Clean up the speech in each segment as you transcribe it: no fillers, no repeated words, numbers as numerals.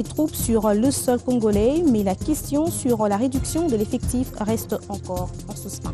Les troupes sur le sol congolais, mais la question sur la réduction de l'effectif reste encore en suspens.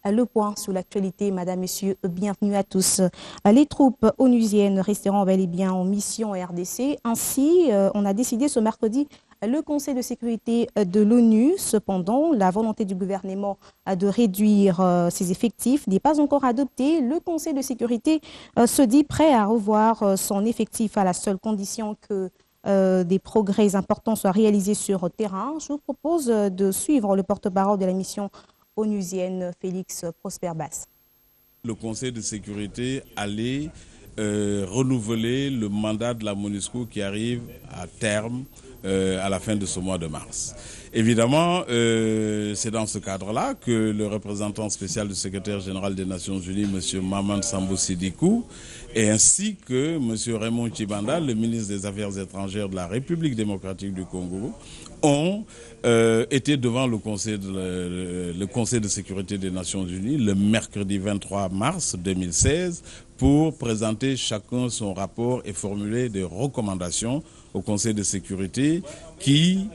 Le point sur l'actualité, Madame, Messieurs, bienvenue à tous. Les troupes onusiennes resteront bel et bien en mission en RDC. Ainsi, on a décidé ce mercredi le Conseil de sécurité de l'ONU. Cependant, la volonté du gouvernement de réduire ses effectifs n'est pas encore adoptée. Le Conseil de sécurité se dit prêt à revoir son effectif à la seule condition que des progrès importants soient réalisés sur le terrain. Je vous propose de suivre le porte-parole de la mission onusienne, Félix Prosper-Basse. Le Conseil de sécurité allait renouveler le mandat de la MONUSCO qui arrive à terme à la fin de ce mois de mars. Évidemment, c'est dans ce cadre-là que le représentant spécial du secrétaire général des Nations Unies, M. Maman Sambo Sidikou, et ainsi que M. Raymond Tchibanda, le ministre des Affaires étrangères de la République démocratique du Congo, ont été devant le Conseil de sécurité des Nations Unies le mercredi 23 mars 2016 pour présenter chacun son rapport et formuler des recommandations au Conseil de sécurité qui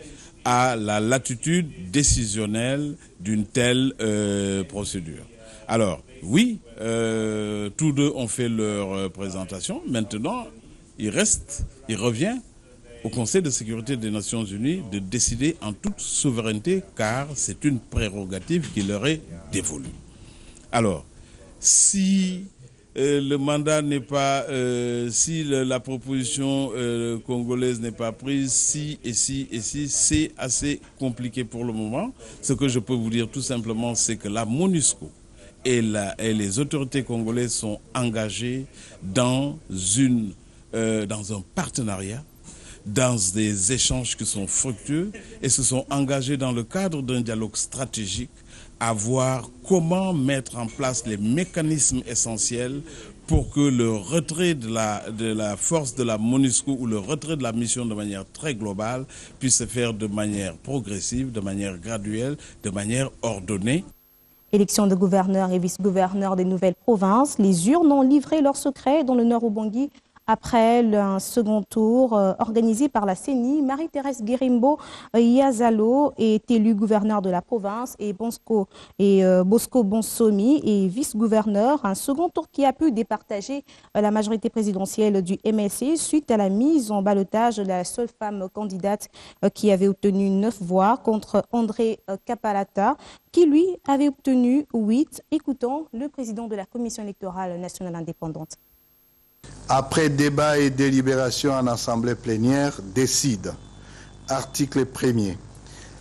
a la latitude décisionnelle d'une telle procédure. Alors, oui, tous deux ont fait leur présentation. Maintenant, il revient au Conseil de sécurité des Nations Unies de décider en toute souveraineté, car c'est une prérogative qui leur est dévolue. Alors, si le mandat n'est pas, si la proposition congolaise n'est pas prise, si, c'est assez compliqué pour le moment. Ce que je peux vous dire tout simplement, c'est que la MONUSCO et les autorités congolaises sont engagées dans un partenariat, dans des échanges qui sont fructueux et se sont engagés dans le cadre d'un dialogue stratégique à voir comment mettre en place les mécanismes essentiels pour que le retrait de la force de la MONUSCO ou le retrait de la mission de manière très globale puisse se faire de manière progressive, de manière graduelle, de manière ordonnée. Élection de gouverneurs et vice-gouverneurs des nouvelles provinces. Les urnes ont livré leurs secrets dans le Nord Ubangi. Après un second tour organisé par la CENI, Marie-Thérèse Guérimbo Yazalo est élue gouverneur de la province et Bosco Bonsomi est vice-gouverneur. Un second tour qui a pu départager la majorité présidentielle du MLC suite à la mise en ballottage de la seule femme candidate qui avait obtenu 9 voix contre André Kapalata qui lui avait obtenu 8. Écoutons le président de la Commission électorale nationale indépendante. Après débat et délibération en assemblée plénière, décide, article 1er,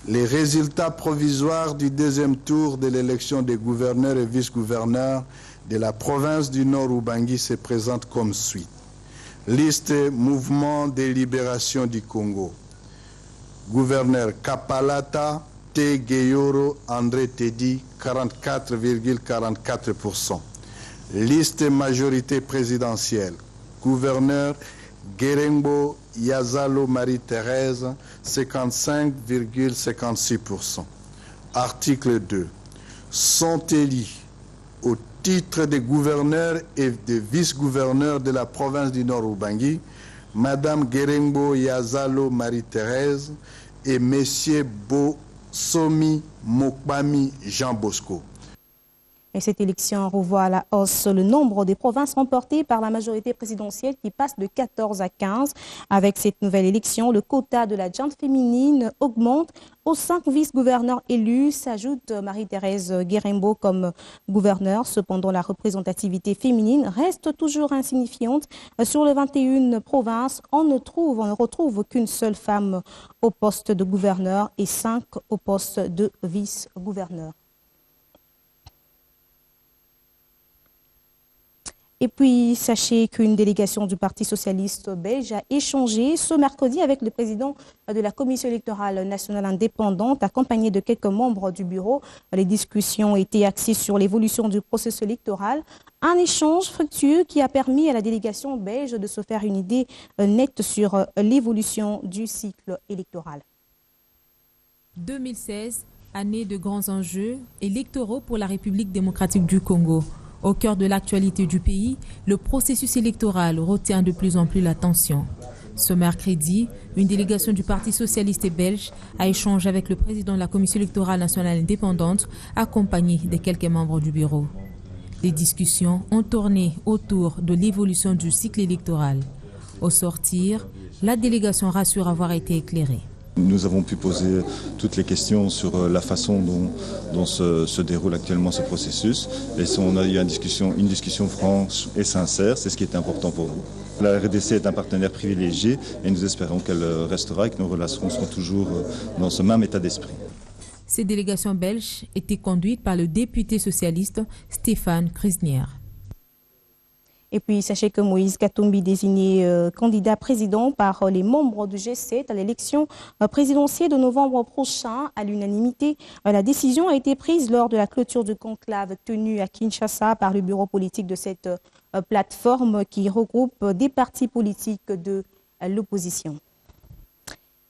les résultats provisoires du deuxième tour de l'élection des gouverneurs et vice-gouverneurs de la province du Nord Ubangi se présentent comme suit. Liste Mouvement de libération du Congo. Gouverneur Kapalata, Tegeyoro, André Tedi, 44,44%. Liste majorité présidentielle. Gouverneur Guérimbo Yazalo Marie-Thérèse, 55,56%. Article 2. Sont élus au titre de gouverneurs et de vice-gouverneurs de la province du Nord Ubangi, Madame Guérimbo Yazalo Marie-Thérèse et Messieurs Bosomi Mokbami Jean Bosco. Et cette élection revoit à la hausse le nombre des provinces remportées par la majorité présidentielle qui passe de 14 à 15. Avec cette nouvelle élection, le quota de la gente féminine augmente. Aux 5 vice-gouverneurs élus s'ajoute Marie-Thérèse Guérimbo comme gouverneur. Cependant, la représentativité féminine reste toujours insignifiante. Sur les 21 provinces, on ne retrouve qu'une seule femme au poste de gouverneur et 5 au poste de vice-gouverneur. Et puis, sachez qu'une délégation du Parti socialiste belge a échangé ce mercredi avec le président de la Commission électorale nationale indépendante, accompagné de quelques membres du bureau. Les discussions étaient axées sur l'évolution du processus électoral. Un échange fructueux qui a permis à la délégation belge de se faire une idée nette sur l'évolution du cycle électoral. 2016, année de grands enjeux électoraux pour la République démocratique du Congo. Au cœur de l'actualité du pays, le processus électoral retient de plus en plus l'attention. Ce mercredi, une délégation du Parti socialiste belge a échangé avec le président de la Commission électorale nationale indépendante, accompagné de quelques membres du bureau. Les discussions ont tourné autour de l'évolution du cycle électoral. Au sortir, la délégation rassure avoir été éclairée. Nous avons pu poser toutes les questions sur la façon dont se déroule actuellement ce processus. Et on a eu une discussion franche et sincère, c'est ce qui est important pour nous. La RDC est un partenaire privilégié et nous espérons qu'elle restera et que nos relations seront toujours dans ce même état d'esprit. Ces délégations belges étaient conduites par le député socialiste Stéphane Kriznier. Et puis, sachez que Moïse Katumbi, désigné candidat président par les membres du G7 à l'élection présidentielle de novembre prochain à l'unanimité. La décision a été prise lors de la clôture du conclave tenu à Kinshasa par le bureau politique de cette plateforme qui regroupe des partis politiques de l'opposition.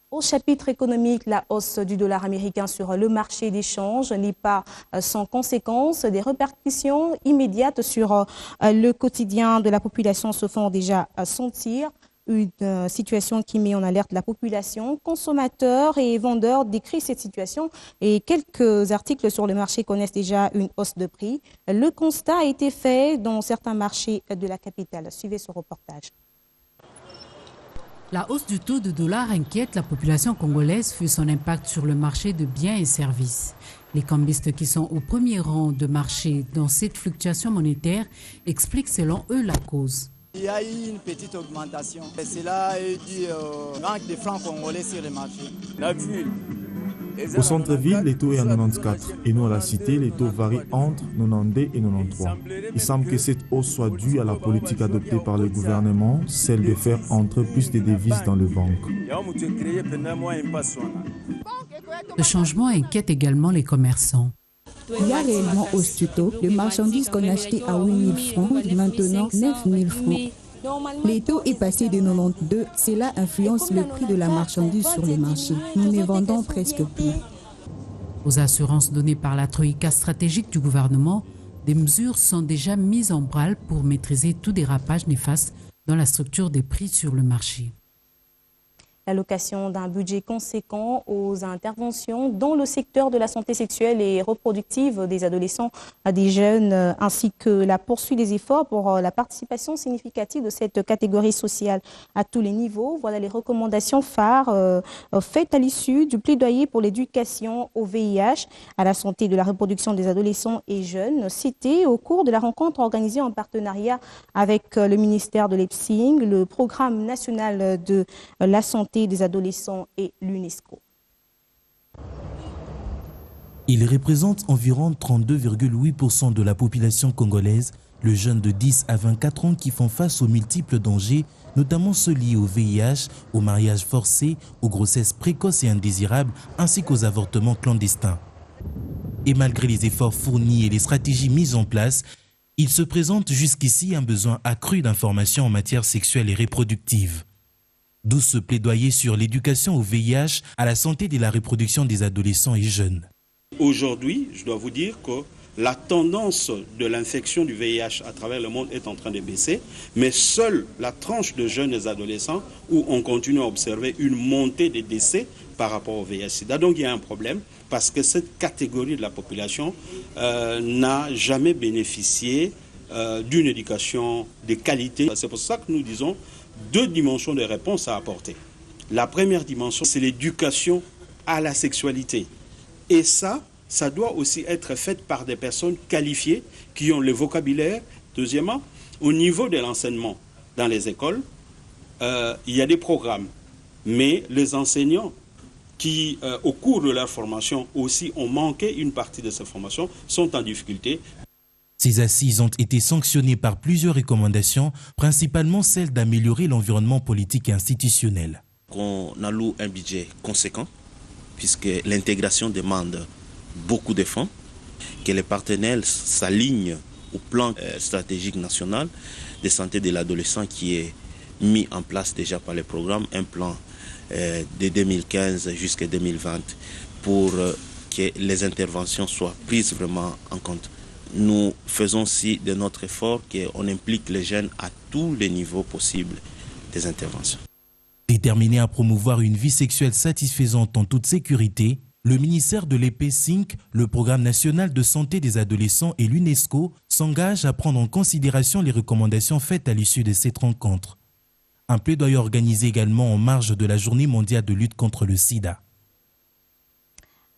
Au chapitre économique, la hausse du dollar américain sur le marché d'échange n'est pas sans conséquence. Des répercussions immédiates sur le quotidien de la population se font déjà sentir. Une situation qui met en alerte la population. Consommateurs et vendeurs décrivent cette situation et quelques articles sur le marché connaissent déjà une hausse de prix. Le constat a été fait dans certains marchés de la capitale. Suivez ce reportage. La hausse du taux de dollar inquiète la population congolaise vu son impact sur le marché de biens et services. Les cambistes qui sont au premier rang de marché dans cette fluctuation monétaire expliquent selon eux la cause. Il y a eu une petite augmentation. Cela est dû au manque de francs congolais sur le marché. Au centre-ville, les taux est à 94 et nous à la cité, les taux varient entre 92 et 93. Il semble que cette hausse soit due à la politique adoptée par le gouvernement, celle de faire entrer plus de devises dans les banques. Le changement inquiète également les commerçants. Il y a réellement hausse du taux. Les marchandises qu'on achetait à 8 000 francs, maintenant 9 000 francs. Les taux est passé de 92, cela influence le prix de la marchandise sur le marché. Nous ne vendons presque plus. Aux assurances données par la troïka stratégique du gouvernement, des mesures sont déjà mises en branle pour maîtriser tout dérapage néfaste dans la structure des prix sur le marché. L'allocation d'un budget conséquent aux interventions dans le secteur de la santé sexuelle et reproductive des adolescents, des jeunes, ainsi que la poursuite des efforts pour la participation significative de cette catégorie sociale à tous les niveaux. Voilà les recommandations phares faites à l'issue du plaidoyer pour l'éducation au VIH, à la santé et de la reproduction des adolescents et jeunes, citées au cours de la rencontre organisée en partenariat avec le ministère de l'EPSING, le Programme national de la santé des adolescents et l'UNESCO. Il représente environ 32,8% de la population congolaise, le jeune de 10 à 24 ans qui font face aux multiples dangers, notamment ceux liés au VIH, au mariage forcé, aux grossesses précoces et indésirables, ainsi qu'aux avortements clandestins. Et malgré les efforts fournis et les stratégies mises en place, il se présente jusqu'ici un besoin accru d'informations en matière sexuelle et reproductive. D'où ce plaidoyer sur l'éducation au VIH, à la santé et la reproduction des adolescents et jeunes. Aujourd'hui, je dois vous dire que la tendance de l'infection du VIH à travers le monde est en train de baisser, mais seule la tranche de jeunes et adolescents où on continue à observer une montée des décès par rapport au VIH-Sida. Donc il y a un problème parce que cette catégorie de la population n'a jamais bénéficié d'une éducation de qualité. C'est pour ça que nous disons deux dimensions de réponse à apporter. La première dimension, c'est l'éducation à la sexualité. Et ça doit aussi être fait par des personnes qualifiées qui ont le vocabulaire. Deuxièmement, au niveau de l'enseignement dans les écoles, il y a des programmes. Mais les enseignants qui, au cours de leur formation aussi, ont manqué une partie de cette formation, sont en difficulté. Ces assises ont été sanctionnées par plusieurs recommandations, principalement celle d'améliorer l'environnement politique et institutionnel. On alloue un budget conséquent, puisque l'intégration demande beaucoup de fonds, que les partenaires s'alignent au plan stratégique national de santé de l'adolescent qui est mis en place déjà par le programme, un plan de 2015 jusqu'à 2020 pour que les interventions soient prises vraiment en compte nous faisons aussi de notre effort qu'on implique les jeunes à tous les niveaux possibles des interventions. Déterminé à promouvoir une vie sexuelle satisfaisante en toute sécurité, le ministère de l'EPSINC, le Programme national de santé des adolescents et l'UNESCO s'engagent à prendre en considération les recommandations faites à l'issue de cette rencontre. Un plaidoyer organisé également en marge de la Journée mondiale de lutte contre le sida.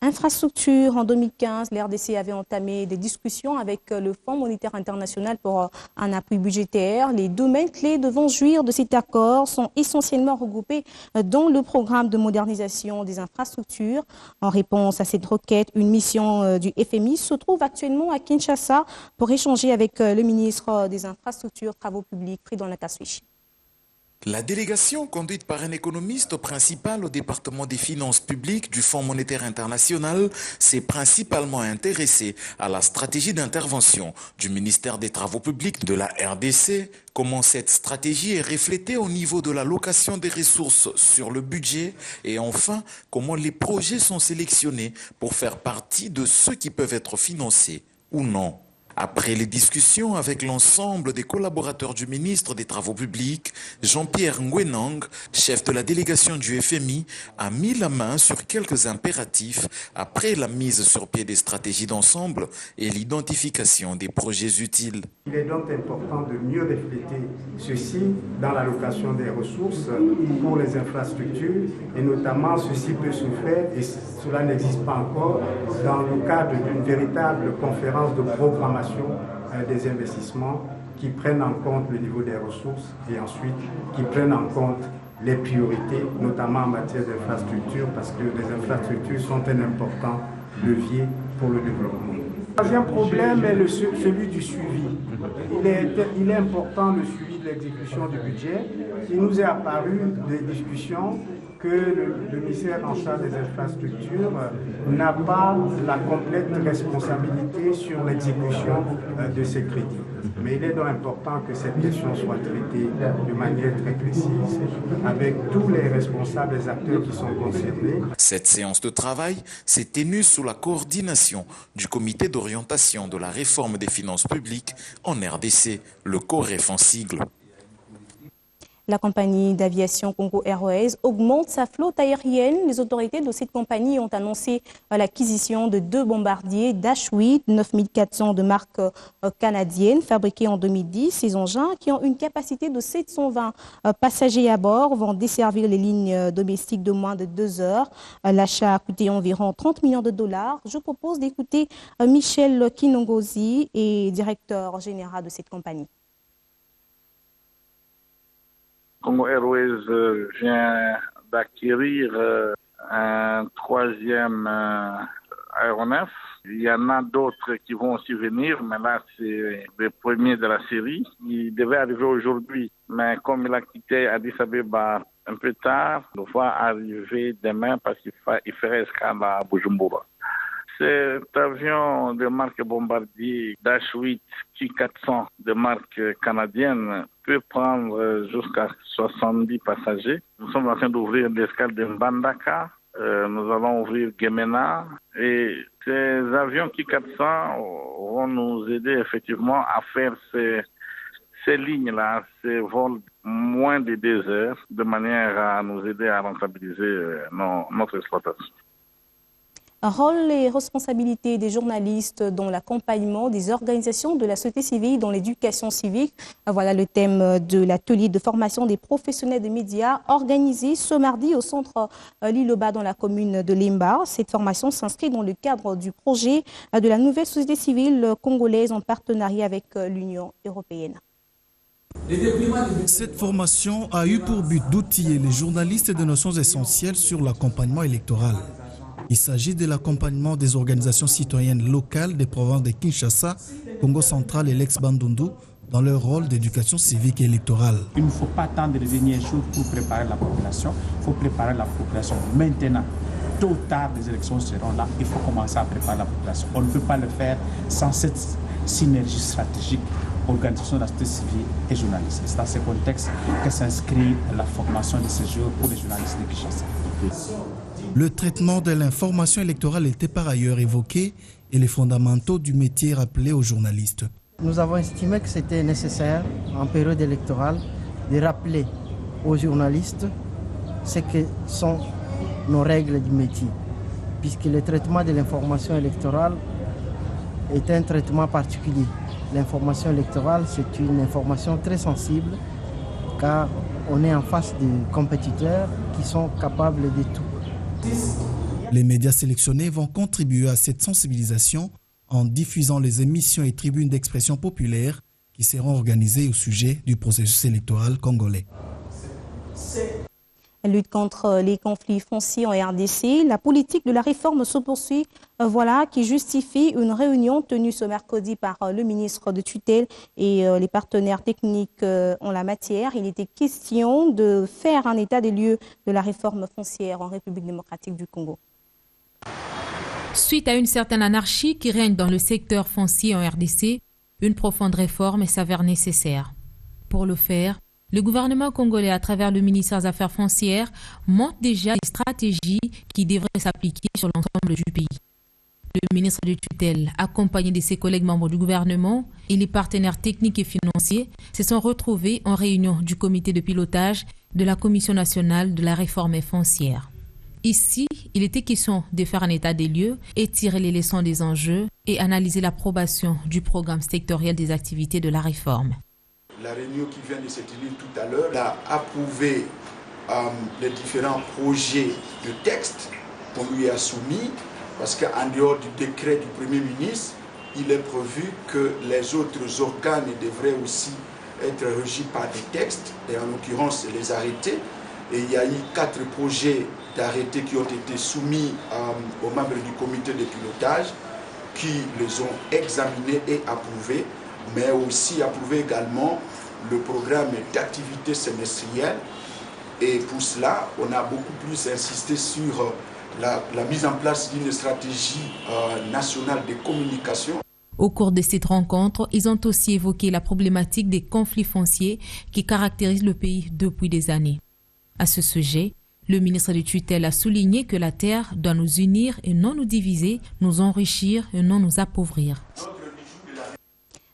Infrastructure, en 2015, l'RDC avait entamé des discussions avec le Fonds monétaire international pour un appui budgétaire. Les domaines clés devant jouir de cet accord sont essentiellement regroupés dans le programme de modernisation des infrastructures. En réponse à cette requête, une mission du FMI se trouve actuellement à Kinshasa pour échanger avec le ministre des Infrastructures, Travaux publics, Fridolin Kaswichi. La délégation, conduite par un économiste principal au département des finances publiques du Fonds monétaire international, s'est principalement intéressée à la stratégie d'intervention du ministère des Travaux publics de la RDC, comment cette stratégie est reflétée au niveau de l'allocation des ressources sur le budget et enfin, comment les projets sont sélectionnés pour faire partie de ceux qui peuvent être financés ou non. Après les discussions avec l'ensemble des collaborateurs du ministre des Travaux publics, Jean-Pierre Ngwenang, chef de la délégation du FMI, a mis la main sur quelques impératifs après la mise sur pied des stratégies d'ensemble et l'identification des projets utiles. Il est donc important de mieux refléter ceci dans l'allocation des ressources pour les infrastructures et notamment ceci peut se faire, et cela n'existe pas encore, dans le cadre d'une véritable conférence de programmation des investissements qui prennent en compte le niveau des ressources et ensuite qui prennent en compte les priorités, notamment en matière d'infrastructures, parce que les infrastructures sont un important levier pour le développement. Le troisième problème est celui du suivi. Il est important le suivi de l'exécution du budget. Il nous est apparu des discussions que le ministère en charge des infrastructures n'a pas la complète responsabilité sur l'exécution de ces crédits. Mais il est donc important que cette question soit traitée de manière très précise avec tous les responsables, les acteurs qui sont concernés. Cette séance de travail s'est tenue sous la coordination du comité d'orientation de la réforme des finances publiques en RDC, le COREF en sigle. La compagnie d'aviation Congo Airways augmente sa flotte aérienne. Les autorités de cette compagnie ont annoncé l'acquisition de 2 bombardiers Dash 8, 9400 de marque canadienne, fabriqués en 2010. Ces engins, qui ont une capacité de 720 passagers à bord, vont desservir les lignes domestiques de moins de 2 heures. L'achat a coûté environ 30 millions de dollars. Je propose d'écouter Michel Kinongozi, directeur général de cette compagnie. Congo Airways vient d'acquérir un 3e aéronef. Il y en a d'autres qui vont aussi venir, mais là, c'est le premier de la série. Il devait arriver aujourd'hui, mais comme il a quitté Addis Abeba un peu tard, il va arriver demain parce qu'il ferait escale à Bujumbura. Cet avion de marque Bombardier Dash 8 Q400 de marque canadienne peut prendre jusqu'à 70 passagers. Nous sommes en train d'ouvrir l'escale de Mbandaka. Nous allons ouvrir Gemena. Et ces avions Q400 vont nous aider effectivement à faire ces lignes-là, ces vols moins de 2 heures, de manière à nous aider à rentabiliser notre exploitation. Rôle et responsabilités des journalistes dans l'accompagnement des organisations de la société civile dans l'éducation civique. Voilà le thème de l'atelier de formation des professionnels des médias organisé ce mardi au centre Liloba dans la commune de Lemba. Cette formation s'inscrit dans le cadre du projet de la nouvelle société civile congolaise en partenariat avec l'Union européenne. Cette formation a eu pour but d'outiller les journalistes de notions essentielles sur l'accompagnement électoral. Il s'agit de l'accompagnement des organisations citoyennes locales des provinces de Kinshasa, Congo central et l'ex-Bandundu dans leur rôle d'éducation civique et électorale. Il ne faut pas attendre les dernières jours pour préparer la population. Il faut préparer la population maintenant. Tôt ou tard, les élections seront là. Il faut commencer à préparer la population. On ne peut pas le faire sans cette synergie stratégique organisation de la société civile et journalistes. C'est dans ce contexte que s'inscrit la formation de ce jour pour les journalistes de Kinshasa. Le traitement de l'information électorale était par ailleurs évoqué et les fondamentaux du métier rappelés aux journalistes. Nous avons estimé que c'était nécessaire, en période électorale, de rappeler aux journalistes ce que sont nos règles du métier, puisque le traitement de l'information électorale est un traitement particulier. L'information électorale, c'est une information très sensible, car on est en face de compétiteurs qui sont capables de tout. Les médias sélectionnés vont contribuer à cette sensibilisation en diffusant les émissions et tribunes d'expression populaire qui seront organisées au sujet du processus électoral congolais. La lutte contre les conflits fonciers en RDC, la politique de la réforme se poursuit, voilà qui justifie une réunion tenue ce mercredi par le ministre de tutelle et les partenaires techniques en la matière. Il était question de faire un état des lieux de la réforme foncière en République démocratique du Congo. Suite à une certaine anarchie qui règne dans le secteur foncier en RDC, une profonde réforme s'avère nécessaire. Pour le faire, le gouvernement congolais, à travers le ministère des Affaires foncières, montre déjà des stratégies qui devraient s'appliquer sur l'ensemble du pays. Le ministre de tutelle, accompagné de ses collègues membres du gouvernement et les partenaires techniques et financiers, se sont retrouvés en réunion du comité de pilotage de la Commission nationale de la réforme foncière. Ici, il était question de faire un état des lieux et tirer les leçons des enjeux et analyser l'approbation du programme sectoriel des activités de la réforme. La réunion qui vient de se tenir tout à l'heure a approuvé les différents projets de texte qu'on lui a soumis, parce qu'en dehors du décret du Premier ministre, il est prévu que les autres organes devraient aussi être régis par des textes, et en l'occurrence les arrêtés. Et il y a eu 4 projets d'arrêtés qui ont été soumis aux membres du comité de pilotage, qui les ont examinés et approuvés, mais aussi approuvé également le programme d'activité semestrielle. Et pour cela, on a beaucoup plus insisté sur la mise en place d'une stratégie nationale de communication. Au cours de cette rencontre, ils ont aussi évoqué la problématique des conflits fonciers qui caractérisent le pays depuis des années. À ce sujet, le ministre de tutelle a souligné que la terre doit nous unir et non nous diviser, nous enrichir et non nous appauvrir.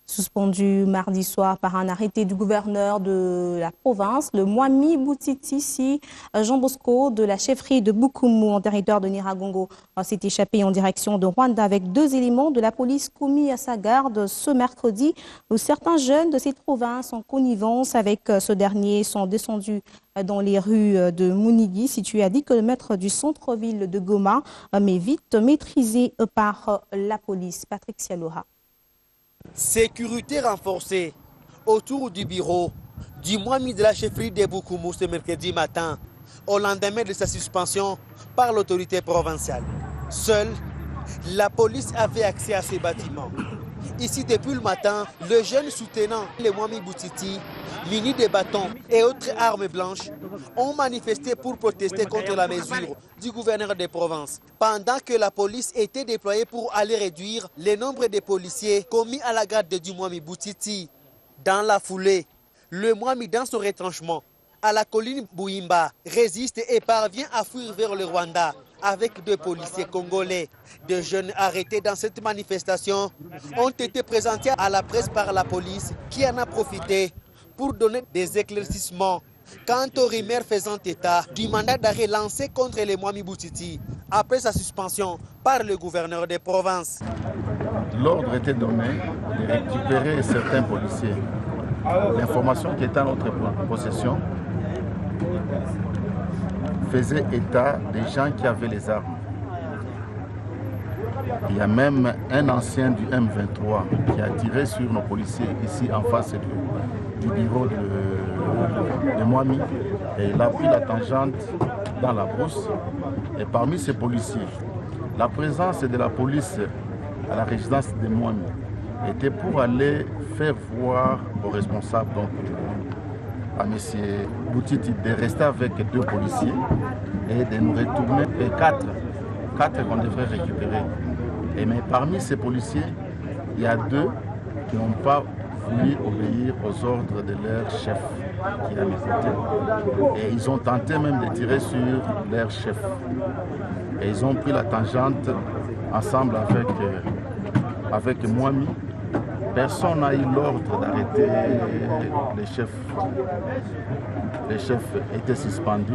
Suspendu mardi soir par un arrêté du gouverneur de la province, le Mwami Boutiti Jean Bosco de la chefferie de Bukumu en territoire de Nyiragongo s'est échappé en direction de Rwanda avec 2 éléments de la police commis à sa garde ce mercredi, où certains jeunes de cette province en connivence avec ce dernier sont descendus dans les rues de Mounigi, situées à 10 km du centre-ville de Goma, mais vite maîtrisés par la police. Patrick Sialora. Sécurité renforcée autour du bureau du Mwami de la chefferie de Bukumu ce mercredi matin, au lendemain de sa suspension par l'autorité provinciale. Seule, la police avait accès à ces bâtiments. Ici, depuis le matin, le jeune soutenant le Mwami Boutiti, muni de bâtons et autres armes blanches, ont manifesté pour protester contre la mesure du gouverneur des provinces, pendant que la police était déployée pour aller réduire le nombre de policiers commis à la garde du Mwami Boutiti. Dans la foulée, le Mwami, dans son retranchement à la colline Bouimba, résiste et parvient à fuir vers le Rwanda avec 2 policiers congolais. 2 jeunes arrêtés dans cette manifestation ont été présentés à la presse par la police qui en a profité pour donner des éclaircissements quant aux rumeurs faisant état du mandat d'arrêt lancé contre les Mwami Boutiti après sa suspension par le gouverneur des provinces. L'ordre était donné de récupérer certains policiers. L'information qui était en notre possession faisait état des gens qui avaient les armes. Il y a même un ancien du M23 qui a tiré sur nos policiers ici en face du bureau de Mwami, et il a pris la tangente dans la brousse. Et parmi ces policiers, la présence de la police à la résidence de Mwami était pour aller faire voir aux responsables, donc à M. Boutiti, de rester avec 2 policiers et de nous retourner et 4 qu'on devrait récupérer. Mais parmi ces policiers, il y a 2 qui n'ont pas voulu obéir aux ordres de leur chef qui est à mes côtés. Et ils ont tenté même de tirer sur leur chef. Et ils ont pris la tangente ensemble avec avec Mwami, personne n'a eu l'ordre d'arrêter les chefs. Les chefs étaient suspendus.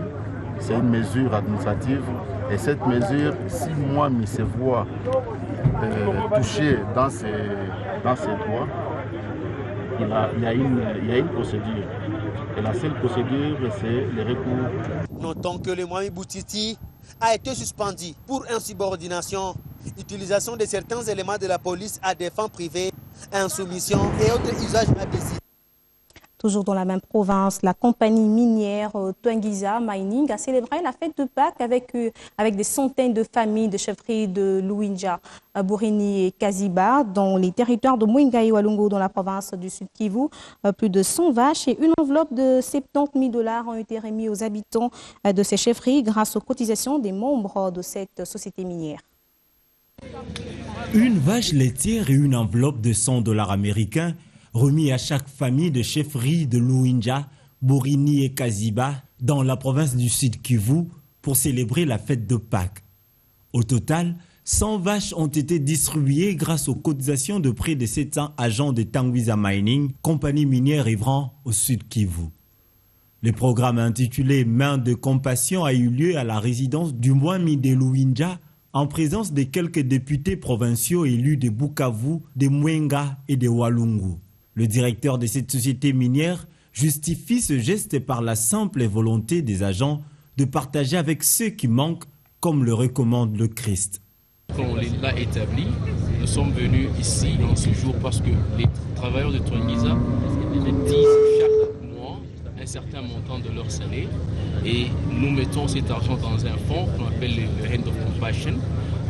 C'est une mesure administrative. Et cette mesure, si Mwami se voit touché dans ses droits, il y a une procédure. Et la seule procédure, c'est le recours. Notons que le Mwami Boutiti a été suspendu pour insubordination, utilisation de certains éléments de la police à des fins privées, insoumission et autres usages abusifs. Toujours dans la même province, la compagnie minière Twangiza Mining a célébré la fête de Pâques avec des centaines de familles de chefferies de Luinja, Burini et Kaziba dans les territoires de Mwenga et Walungu dans la province du Sud Kivu. Plus de 100 vaches et une enveloppe de 70 000 $ ont été remis aux habitants de ces chefferies grâce aux cotisations des membres de cette société minière. Une vache laitière et une enveloppe de 100 $ américains remis à chaque famille de chefferie de Luinja, Burini et Kaziba dans la province du Sud Kivu pour célébrer la fête de Pâques. Au total, 100 vaches ont été distribuées grâce aux cotisations de près de 700 agents de Twangiza Mining, compagnie minière œuvrant au Sud Kivu. Le programme intitulé Main de compassion a eu lieu à la résidence du Mwami de Luinja en présence de quelques députés provinciaux élus de Bukavu, de Mwenga et de Walungu. Le directeur de cette société minière justifie ce geste par la simple volonté des agents de partager avec ceux qui manquent, comme le recommande le Christ. Quand on l'a établi, nous sommes venus ici en ce jour parce que les travailleurs de Twangiza cotisent chaque mois un certain montant de leur salaire et nous mettons cet argent dans un fonds qu'on appelle le Hand of Compassion.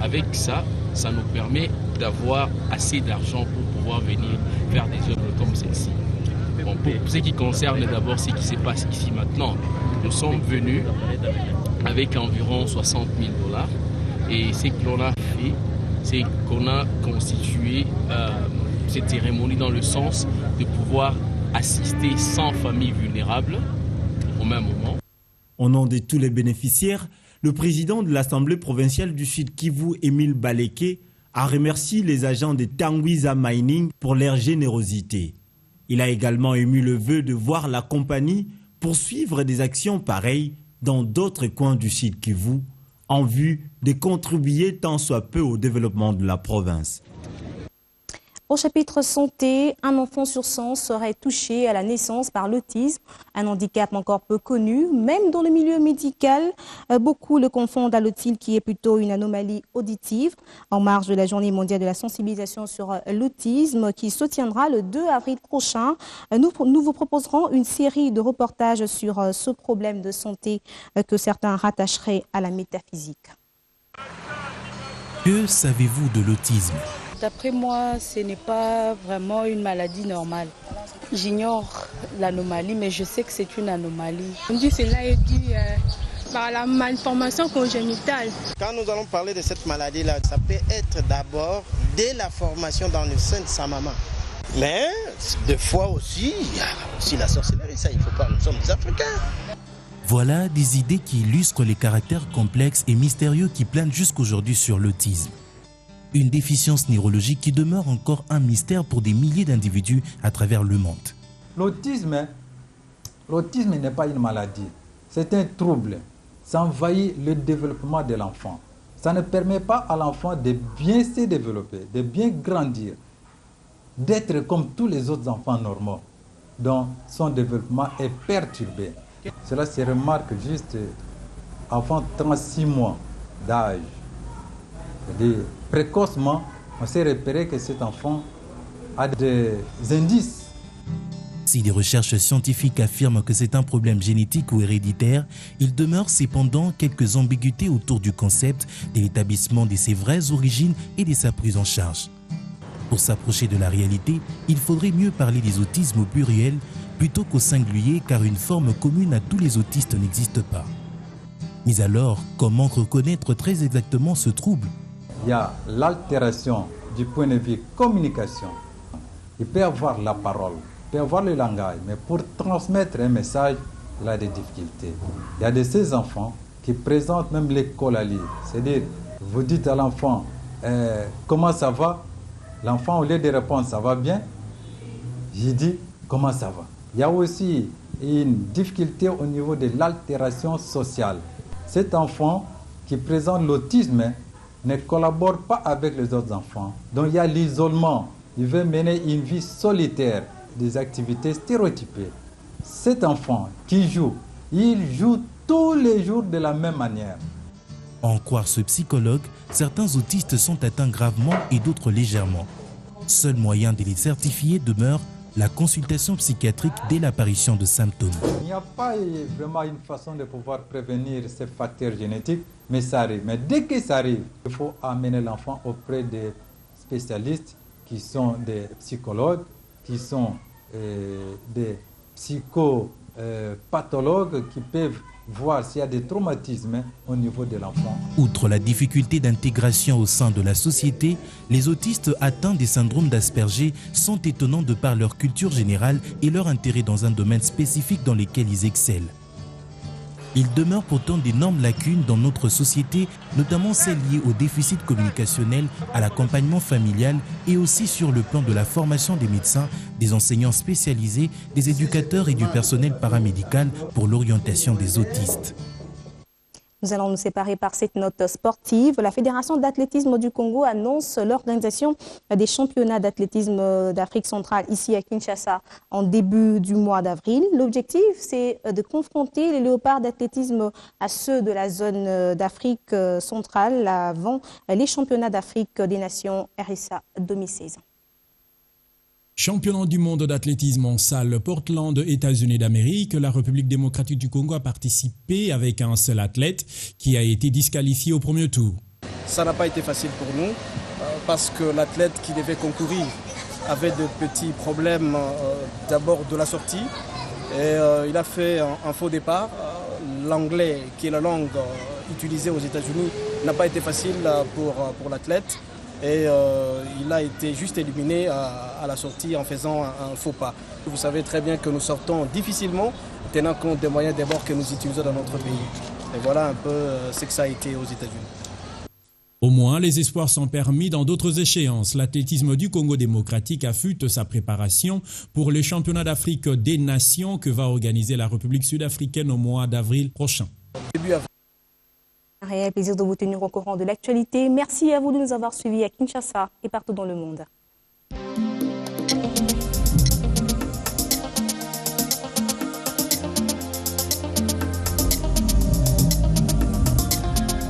Avec ça, ça nous permet d'avoir assez d'argent pour pouvoir venir faire des œuvres comme celle-ci. Bon, pour ce qui concerne d'abord ce qui se passe ici maintenant, nous sommes venus avec environ 60 000 $. Et ce que l'on a fait, c'est qu'on a constitué cette cérémonie dans le sens de pouvoir assister 100 familles vulnérables au même moment. Au nom de tous les bénéficiaires, le président de l'Assemblée provinciale du Sud Kivu, Émile Baleke, a remercié les agents de Twangiza Mining pour leur générosité. Il a également émis le vœu de voir la compagnie poursuivre des actions pareilles dans d'autres coins du Sud Kivu en vue de contribuer tant soit peu au développement de la province. Au chapitre santé, un enfant sur 100 serait touché à la naissance par l'autisme, un handicap encore peu connu, même dans le milieu médical. Beaucoup le confondent à l'autisme qui est plutôt une anomalie auditive. En marge de la journée mondiale de la sensibilisation sur l'autisme qui se tiendra le 2 avril prochain, nous vous proposerons une série de reportages sur ce problème de santé que certains rattacheraient à la métaphysique. Que savez-vous de l'autisme ? D'après moi, ce n'est pas vraiment une maladie normale. J'ignore l'anomalie, mais je sais que c'est une anomalie. On dit que cela est dû par la malformation congénitale. Quand nous allons parler de cette maladie-là, ça peut être d'abord dès la formation dans le sein de sa maman. Mais des fois aussi, il y a aussi la sorcellerie, ça il ne faut pas, nous sommes des Africains. Voilà des idées qui illustrent les caractères complexes et mystérieux qui planent jusqu'aujourd'hui sur l'autisme. Une déficience neurologique qui demeure encore un mystère pour des milliers d'individus à travers le monde. L'autisme n'est pas une maladie, c'est un trouble. Ça envahit le développement de l'enfant. Ça ne permet pas à l'enfant de bien se développer, de bien grandir, d'être comme tous les autres enfants normaux, dont son développement est perturbé. Cela se remarque juste avant 36 mois d'âge. C'est-à-dire, précocement, on s'est repéré que cet enfant a des indices. Si des recherches scientifiques affirment que c'est un problème génétique ou héréditaire, il demeure cependant quelques ambiguïtés autour du concept de l'établissement de ses vraies origines et de sa prise en charge. Pour s'approcher de la réalité, il faudrait mieux parler des autismes au pluriel plutôt qu'au singulier, car une forme commune à tous les autistes n'existe pas. Mais alors, comment reconnaître très exactement ce trouble ? Il y a l'altération du point de vue communication. Il peut avoir la parole, il peut avoir le langage, mais pour transmettre un message, il a des difficultés. Il y a de ces enfants qui présentent même l'écolalie. C'est-à-dire, vous dites à l'enfant comment ça va, L'enfant, au lieu de répondre, ça va bien, j'ai dit, comment ça va? Il y a aussi une difficulté au niveau de l'altération sociale. Cet enfant qui présente l'autisme ne collabore pas avec les autres enfants. Donc il y a l'isolement. Il veut mener une vie solitaire, des activités stéréotypées. Cet enfant qui joue, il joue tous les jours de la même manière. En croire ce psychologue, certains autistes sont atteints gravement et d'autres légèrement. Seul moyen de les certifier demeure la consultation psychiatrique dès l'apparition de symptômes. Il n'y a pas vraiment une façon de pouvoir prévenir ces facteurs génétiques, mais ça arrive. Mais dès que ça arrive, il faut amener l'enfant auprès des spécialistes qui sont des psychologues, qui sont des psychopathologues qui peuvent voir s'il y a des traumatismes au niveau de l'enfant. Outre la difficulté d'intégration au sein de la société, les autistes atteints des syndromes d'Asperger sont étonnants de par leur culture générale et leur intérêt dans un domaine spécifique dans lequel ils excellent. Il demeure pourtant d'énormes lacunes dans notre société, notamment celles liées au déficit communicationnel, à l'accompagnement familial et aussi sur le plan de la formation des médecins, des enseignants spécialisés, des éducateurs et du personnel paramédical pour l'orientation des autistes. Nous allons nous séparer par cette note sportive. La Fédération d'athlétisme du Congo annonce l'organisation des championnats d'athlétisme d'Afrique centrale ici à Kinshasa en début du mois d'avril. L'objectif, c'est de confronter les léopards d'athlétisme à ceux de la zone d'Afrique centrale avant les championnats d'Afrique des Nations RSA 2016. Championnat du monde d'athlétisme en salle Portland, États-Unis d'Amérique, la République démocratique du Congo a participé avec un seul athlète qui a été disqualifié au premier tour. Ça n'a pas été facile pour nous parce que l'athlète qui devait concourir avait de petits problèmes d'abord de la sortie et il a fait un faux départ. L'anglais, qui est la langue utilisée aux États-Unis, n'a pas été facile pour l'athlète. Et il a été juste éliminé à la sortie en faisant un faux pas. Vous savez très bien que nous sortons difficilement, tenant compte des moyens de bord que nous utilisons dans notre pays. Et voilà un peu ce que ça a été aux États-Unis. Au moins, les espoirs sont permis dans d'autres échéances. L'athlétisme du Congo démocratique affûte sa préparation pour le championnat d'Afrique des Nations que va organiser la République sud-africaine au mois d'avril prochain. Un réel plaisir de vous tenir au courant de l'actualité. Merci à vous de nous avoir suivis à Kinshasa et partout dans le monde.